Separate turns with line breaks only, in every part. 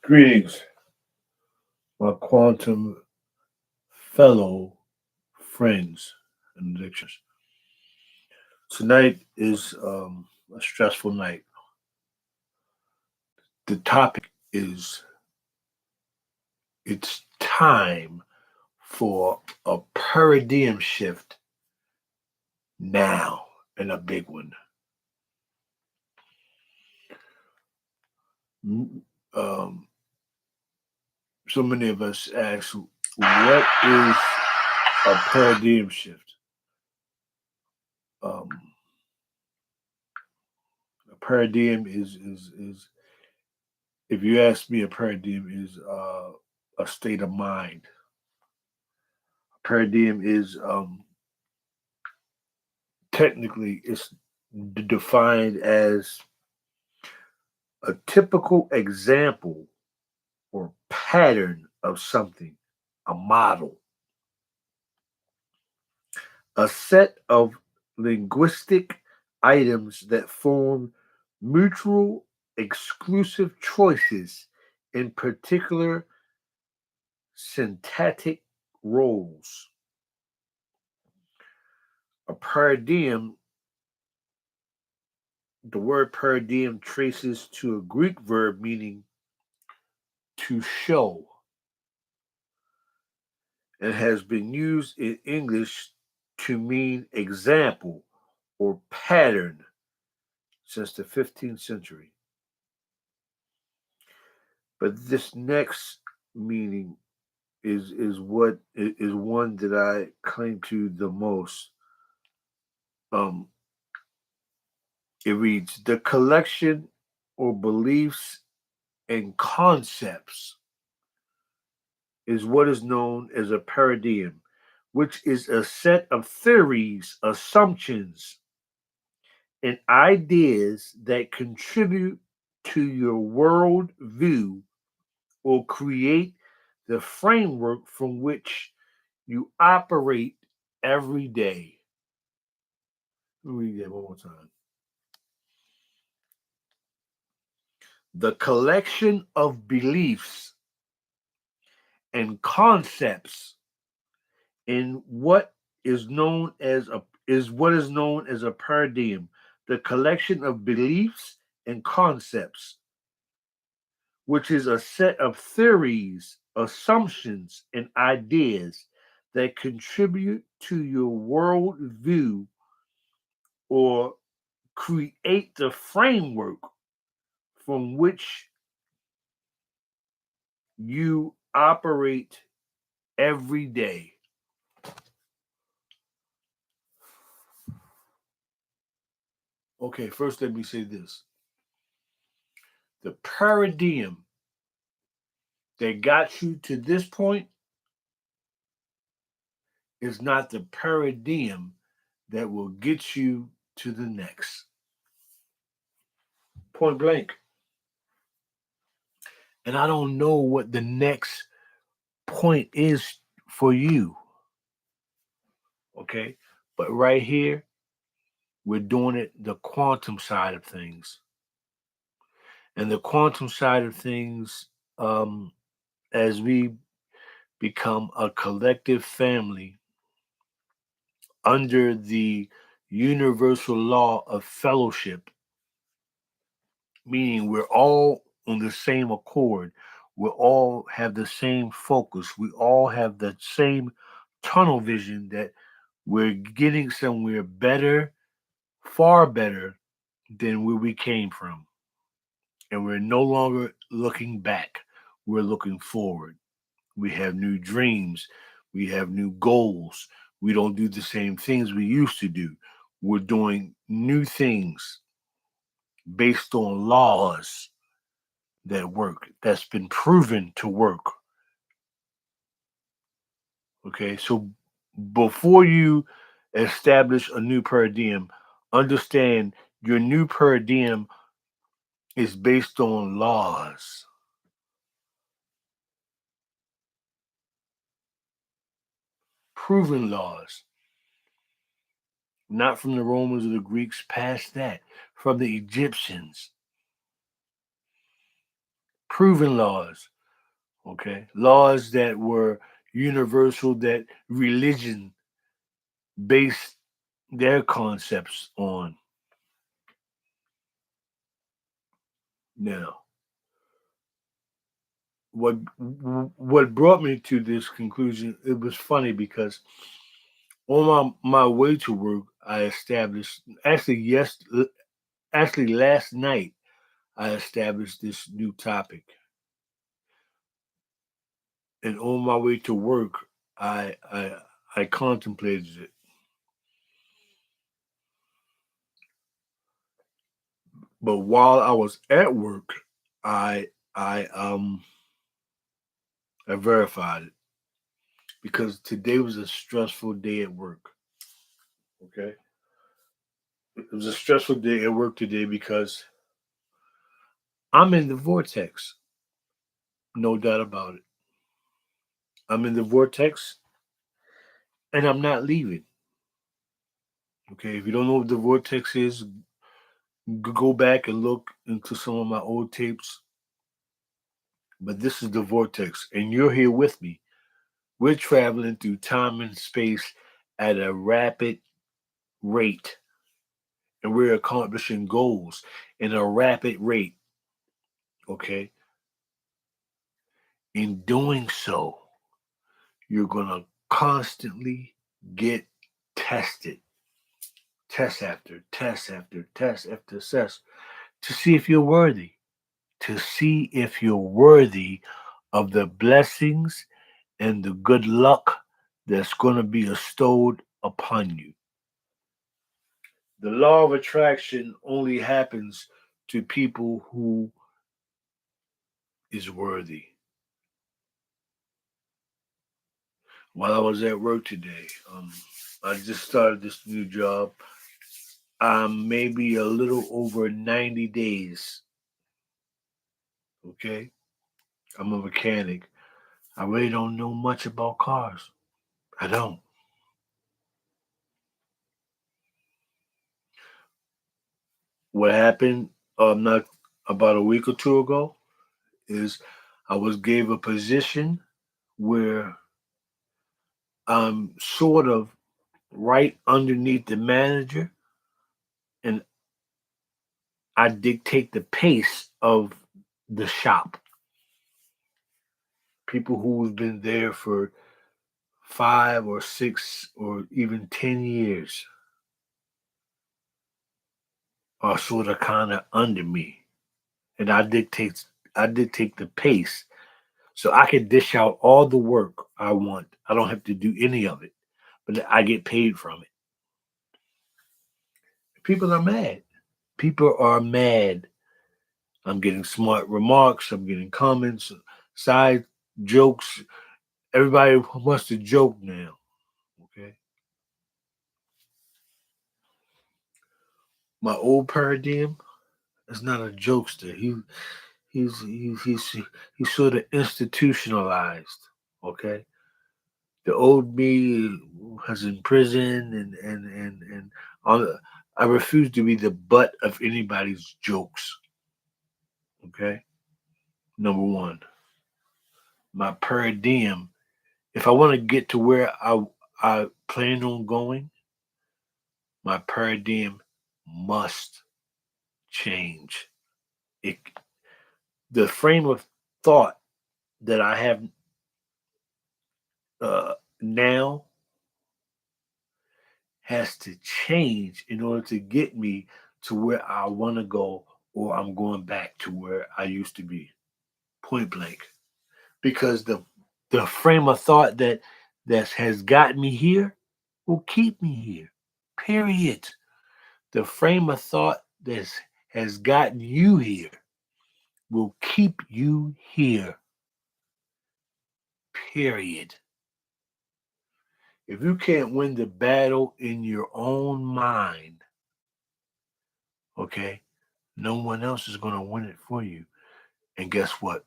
Greetings, my quantum fellow friends and addictions. Tonight is a stressful night. The topic is it's time for a paradigm shift now, and a big one. M- Um, so many of us ask, what is a paradigm shift? Um, a paradigm is if you ask me, a paradigm is a state of mind. Paradigm is technically it's defined as a typical example or pattern of something, a model, a set of linguistic items that form mutual exclusive choices in particular syntactic roles. A paradigm, the word paradigm traces to a Greek verb meaning to show and has been used in English to mean example or pattern since the 15th century. But this next meaning is one that I cling to the most. Um, it reads the collection or beliefs and concepts is what is known as a paradigm, which is a set of theories, assumptions, and ideas that contribute to your world view or create the framework from which you operate every day. Let me read that one more time. The collection of beliefs and concepts in what is known as a paradigm, the collection of beliefs and concepts, which is a set of theories, assumptions, and ideas that contribute to your worldview or create the framework from which you operate every day. Okay, first let me say this. The paradigm that got you to this point is not the paradigm that will get you to the next. Point blank. And I don't know what the next point is for you. Okay. But right here, we're doing it the quantum side of things. And the quantum side of things, as we become a collective family under the universal law of fellowship, meaning we're all on the same accord. We all have the same focus. We all have the same tunnel vision that we're getting somewhere better, far better than where we came from. And we're no longer looking back, we're looking forward. We have new dreams, we have new goals. We don't do the same things we used to do. We're doing new things based on laws that work, that's been proven to work. Okay, so before you establish a new paradigm, understand your new paradigm is based on laws, proven laws, not from the Romans or the Greeks, past that, from the Egyptians. proven laws, okay? Laws that were universal, that religion based their concepts on. Now, what what brought me to this conclusion, it was funny because on my way to work, I established actually last night I established this new topic, and on my way to work, I I I contemplated it. But while I was at work, I I um I verified it because today was a stressful day at work. Okay, it was a stressful day at work today because I'm in the vortex, no doubt about it. I'm in the vortex, and I'm not leaving. Okay, if you don't know what the vortex is, go back and look into some of my old tapes. But this is the vortex, and you're here with me. We're traveling through time and space at a rapid rate, and we're accomplishing goals in a rapid rate. Okay, in doing so, you're gonna constantly get tested, test after test after test after test, to see if you're worthy, to see if you're worthy of the blessings and the good luck that's going to be bestowed upon you. The law of attraction only happens to people who is worthy. While I was at work today, I just started this new job. Maybe a little over 90 days. Okay, I'm a mechanic. I really don't know much about cars. I don't. What happened? Not about a week or two ago is I was gave a position where I'm sort of right underneath the manager, and I dictate the pace of the shop. People who've been there for 5 or 6 or even 10 years are sort of kind of under me, and I dictate the pace, so I can dish out all the work I want. I don't have to do any of it, but I get paid from it. People are mad. People are mad. I'm getting smart remarks. I'm getting comments, side jokes. Everybody wants to joke now. Okay. My old paradigm is not a jokester. He's sort of institutionalized. Okay. The old me has in prison and on. I refuse to be the butt of anybody's jokes. Okay. Number one, my paradigm. If I want to get to where I plan on going, my paradigm must change. It, the frame of thought that I have now has to change in order to get me to where I want to go, or I'm going back to where I used to be, point blank. Because the frame of thought that has gotten me here will keep me here. Period. The frame of thought that has gotten you here will keep you here. Period. If you can't win the battle in your own mind, okay, no one else is going to win it for you. And guess what?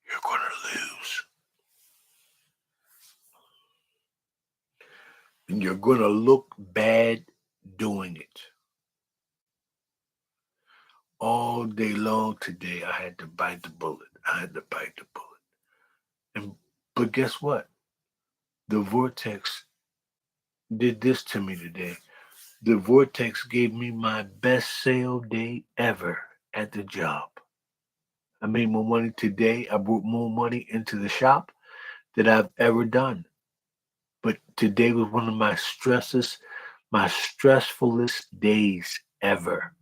You're going to lose. And you're going to look bad doing it. all day long today. I had to bite the bullet. I had to bite the bullet. And but guess what? The vortex did this to me today. The vortex gave me my best sale day ever at the job. I made more money today. I brought more money into the shop than I've ever done. But today was one of my stressfulest days ever.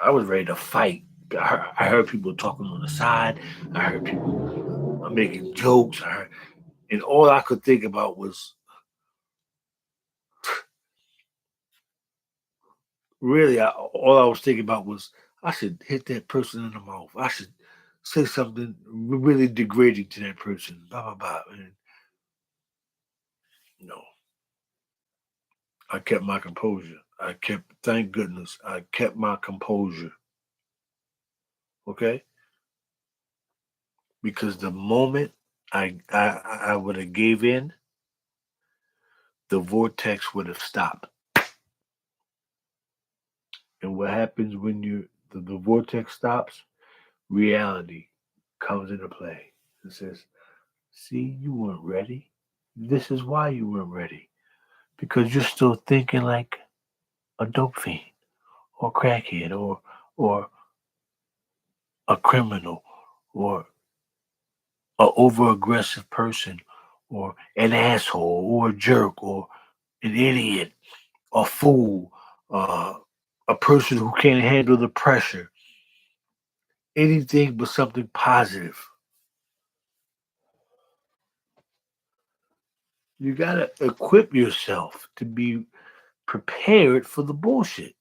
I was ready to fight. I heard people talking on the side. I heard people making jokes. And all I could think about was really, all I was thinking about was I should hit that person in the mouth. I should say something really degrading to that person. Blah blah blah. And no, I kept my composure. Thank goodness, I kept my composure. Okay, because the moment I would have gave in, the vortex would have stopped. And what happens when the vortex stops? Reality comes into play. It says, "See, you weren't ready. This is why you weren't ready because you're still thinking like a dope fiend or crackhead or a criminal or a over aggressive person or an asshole or a jerk or an idiot, a fool, uh, a person who can't handle the pressure. Anything but something positive. You gotta equip yourself to be prepared for the bullshit.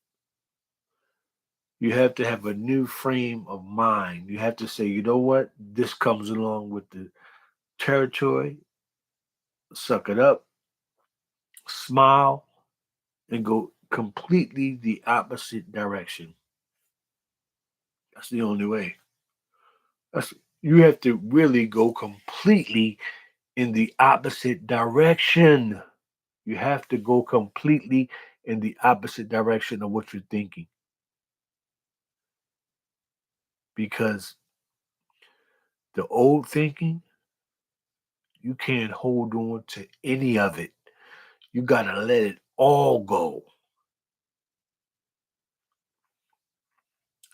You have to have a new frame of mind. You have to say, you know what? This comes along with the territory. Suck it up, smile, and go completely the opposite direction. That's the only way. That's You have to really go completely in the opposite direction. You have to go completely in the opposite direction of what you're thinking because the old thinking, you can't hold on to any of it. You got to let it all go.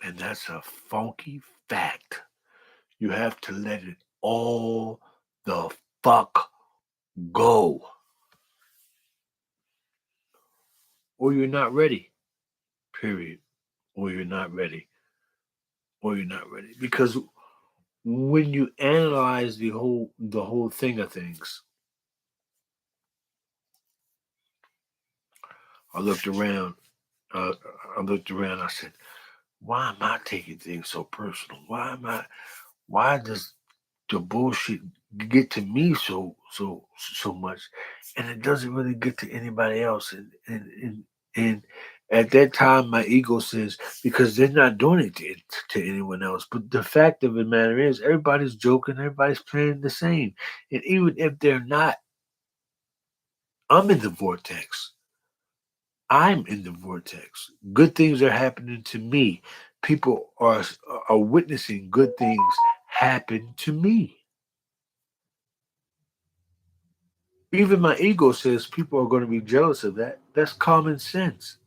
And that's a funky fact. You have to let it all the fuck go. Or you're not ready. Period. Or you're not ready. Or you're not ready. Because when you analyze the whole thing of things, I looked around. Uh, I looked around. I said, "Why am I taking things so personal? Why am I? Why does the bullshit get to me so much, and it doesn't really get to anybody else?" And at that time, my ego says because they're not doing it to anyone else. But the fact of the matter is, everybody's joking, everybody's playing the same, and even if they're not, I'm in the vortex. I'm in the vortex. Good things are happening to me. People are witnessing good things happen to me. Even my ego says people are going to be jealous of that. That's common sense.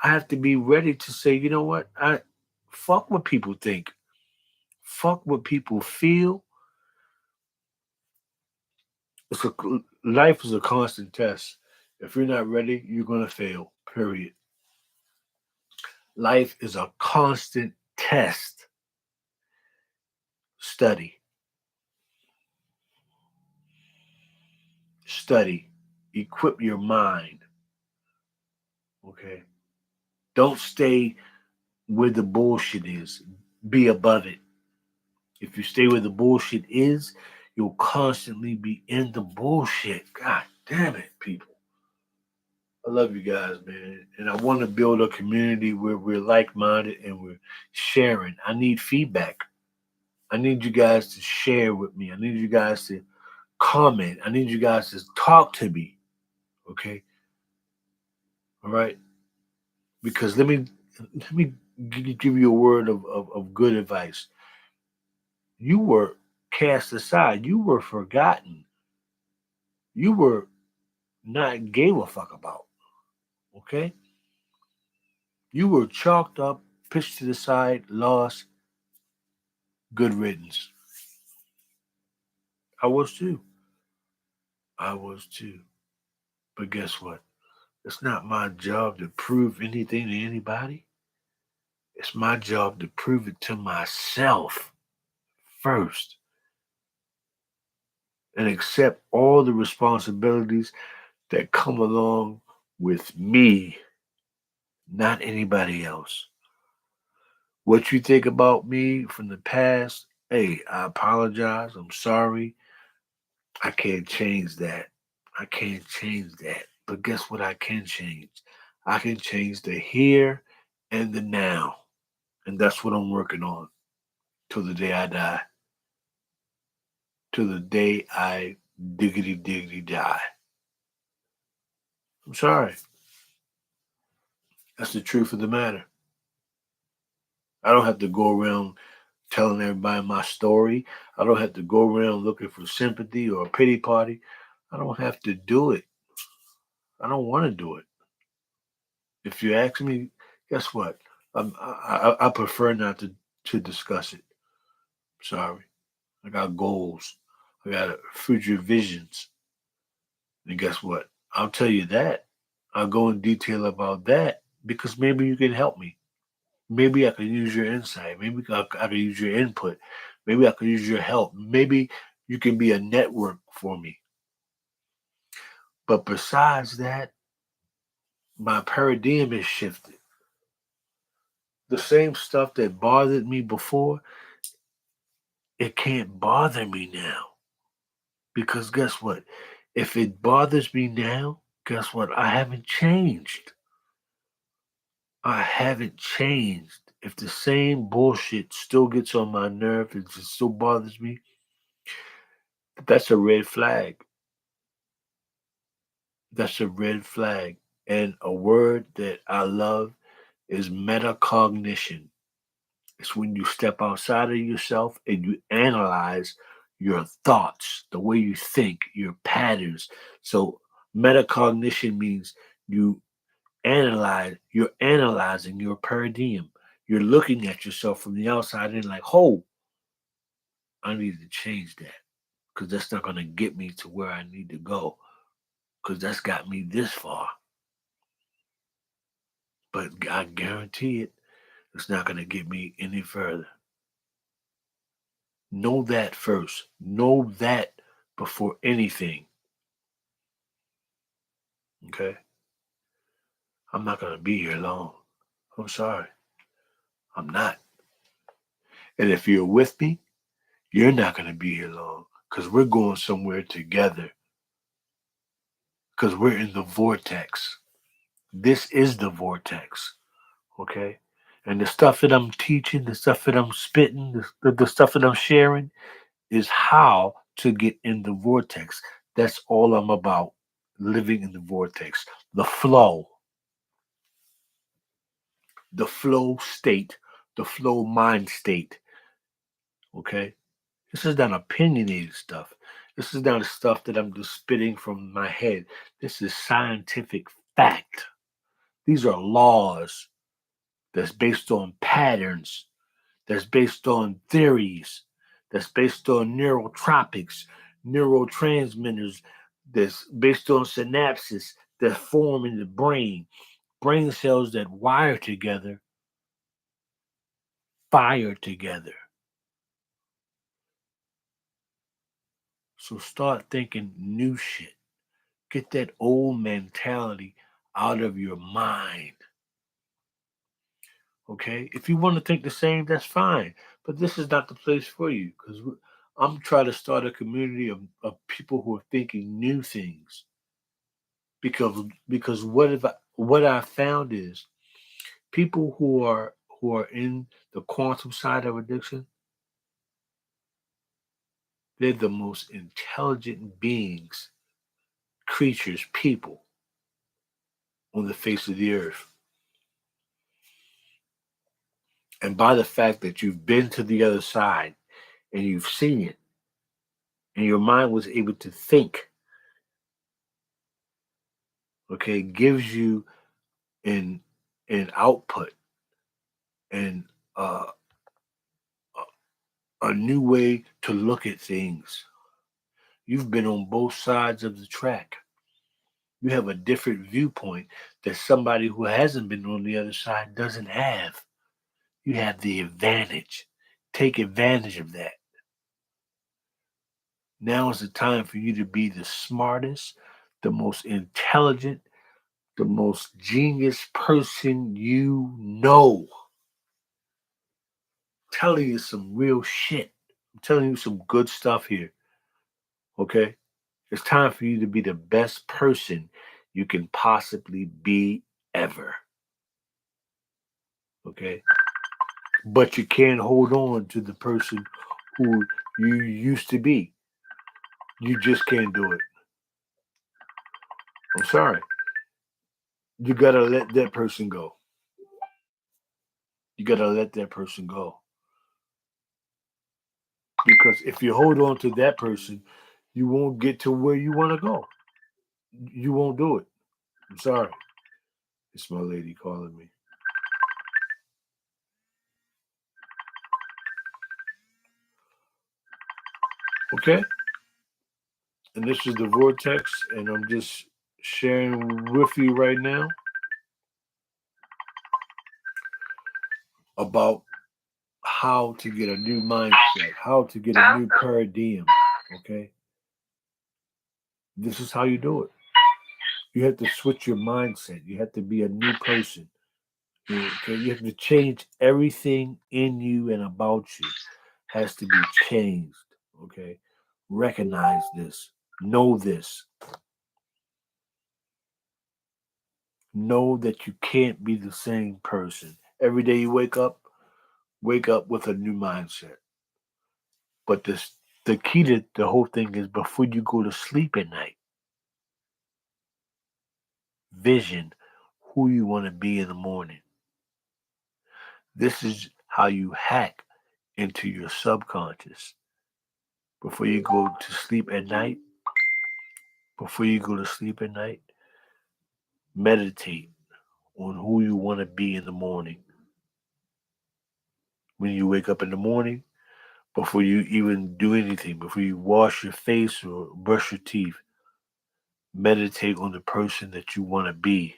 I have to be ready to say, you know what? I fuck what people think. Fuck what people feel. Life is a constant test. If you're not ready, you're going to fail. Period. Life is a constant test. Study, study, equip your mind. Okay. Don't stay where the bullshit is. Be above it. If you stay where the bullshit is, you'll constantly be in the bullshit. God damn it, people. I love you guys, man. And I want to build a community where we're like minded and we're sharing. I need feedback. I need you guys to share with me. I need you guys to comment. I need you guys to talk to me. Okay. All right. Because let me give you a word of good advice. You were cast aside. You were forgotten. You were not gave a fuck about. Okay? You were chalked up, pitched to the side, lost, good riddance. I was too. I was too. But guess what? It's not my job to prove anything to anybody. It's my job to prove it to myself first and accept all the responsibilities that come along with me, not anybody else. What you think about me from the past, hey, I apologize. I'm sorry. I can't change that. I can't change that. But guess what I can change? I can change the here and the now. And that's what I'm working on till the day I die. Till the day I diggity diggity die. I'm sorry. That's the truth of the matter. I don't have to go around telling everybody my story. I don't have to go around looking for sympathy or a pity party. I don't have to do it. I don't want to do it. If you ask me, guess what? I prefer not to discuss it. Sorry. I got goals. I got future visions. And guess what? I'll tell you that. I'll go in detail about that because maybe you can help me. Maybe I can use your insight. Maybe I can use your input. Maybe I can use your help. Maybe you can be a network for me. But besides that, my paradigm is shifted. The same stuff that bothered me before, it can't bother me now. Because guess what? If it bothers me now, guess what? I haven't changed. I haven't changed. If the same bullshit still gets on my nerve, it still bothers me, that's a red flag. That's a red flag. And a word that I love is metacognition. It's when you step outside of yourself and you analyze your thoughts, the way you think, your patterns. So metacognition means you're analyzing your paradigm. You're looking at yourself from the outside and like, oh, I need to change that because that's not going to get me to where I need to go because that's got me this far. But I guarantee it, it's not going to get me any further. Know that first. Know that before anything. Okay? I'm not going to be here long. I'm sorry. I'm not. And if you're with me, you're not going to be here long because we're going somewhere together because we're in the vortex. This is the vortex. Okay? And the stuff that I'm teaching, the stuff that I'm spitting, the stuff that I'm sharing is how to get in the vortex. That's all I'm about. Living in the vortex. The flow state, the flow mind state. Okay? This is not opinionated stuff. This is not stuff that I'm just spitting from my head. This is scientific fact. These are laws that's based on patterns, that's based on theories, that's based on neurotropics, neurotransmitters, that's based on synapses that form in the brain cells that wire together, fire together. So start thinking new shit. Get that old mentality out of your mind. Okay? If you want to think the same, that's fine. But this is not the place for you because I'm trying to start a community of people who are thinking new things. Because what I found is people who are in the quantum side of addiction, they're the most intelligent beings, creatures, people on the face of the earth. And by the fact that you've been to the other side and you've seen it, and your mind was able to think, okay, gives you an output and a new way to look at things. You've been on both sides of the track. You have a different viewpoint that somebody who hasn't been on the other side doesn't have. You have the advantage. Take advantage of that. Now is the time for you to be the smartest, the most intelligent, the most genius person you know. I'm telling you some real shit. I'm telling you some good stuff here. Okay? It's time for you to be the best person you can possibly be ever. Okay? But you can't hold on to the person who you used to be. You just can't do it. I'm sorry. You gotta let that person go. You gotta let that person go. Because if you hold on to that person, you won't get to where you want to go. You won't do it. I'm sorry. It's my lady calling me. Okay? And this is the Vortex, and I'm just sharing with you right now about how to get a new mindset, how to get a new paradigm. Okay? This is how you do it. You have to switch your mindset. You have to be a new person. Okay? You have to change everything in you and about you has to be changed. Okay? Recognize this. Know this. Know that you can't be the same person. Every day you wake up with a new mindset. But the key to the whole thing is before you go to sleep at night, vision who you want to be in the morning. This is how you hack into your subconscious. Before you go to sleep at night, before you go to sleep at night, meditate on who you want to be in the morning. When you wake up in the morning, before you even do anything, before you wash your face or brush your teeth, meditate on the person that you want to be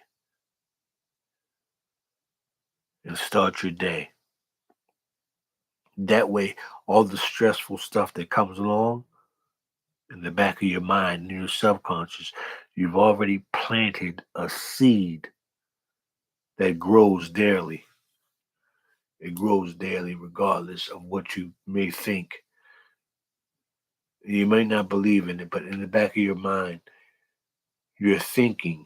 and start your day. That way, all the stressful stuff that comes along in the back of your mind, in your subconscious, you've already planted a seed that grows daily. It grows daily regardless of what you may think. You may not believe in it, but in the back of your mind, you're thinking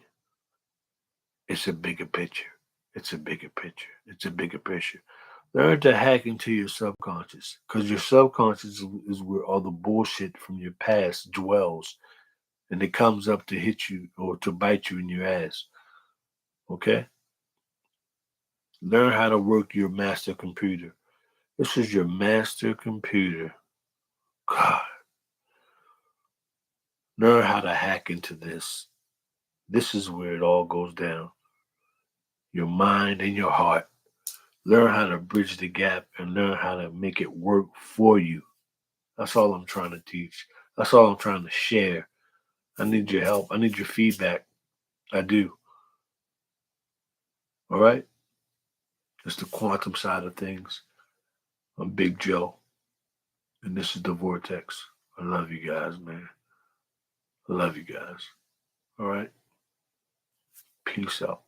it's a bigger picture. It's a bigger picture. It's a bigger picture. Learn to hack into your subconscious because your subconscious is where all the bullshit from your past dwells and it comes up to hit you or to bite you in your ass. Okay? Learn how to work your master computer. This is your master computer. God. Learn how to hack into this. This is where it all goes down. Your mind and your heart. Learn how to bridge the gap and learn how to make it work for you. That's all I'm trying to teach. That's all I'm trying to share. I need your help. I need your feedback. I do. All right? It's the quantum side of things. I'm Big Joe, and this is the Vortex. I love you guys, man. I love you guys. All right? Peace out.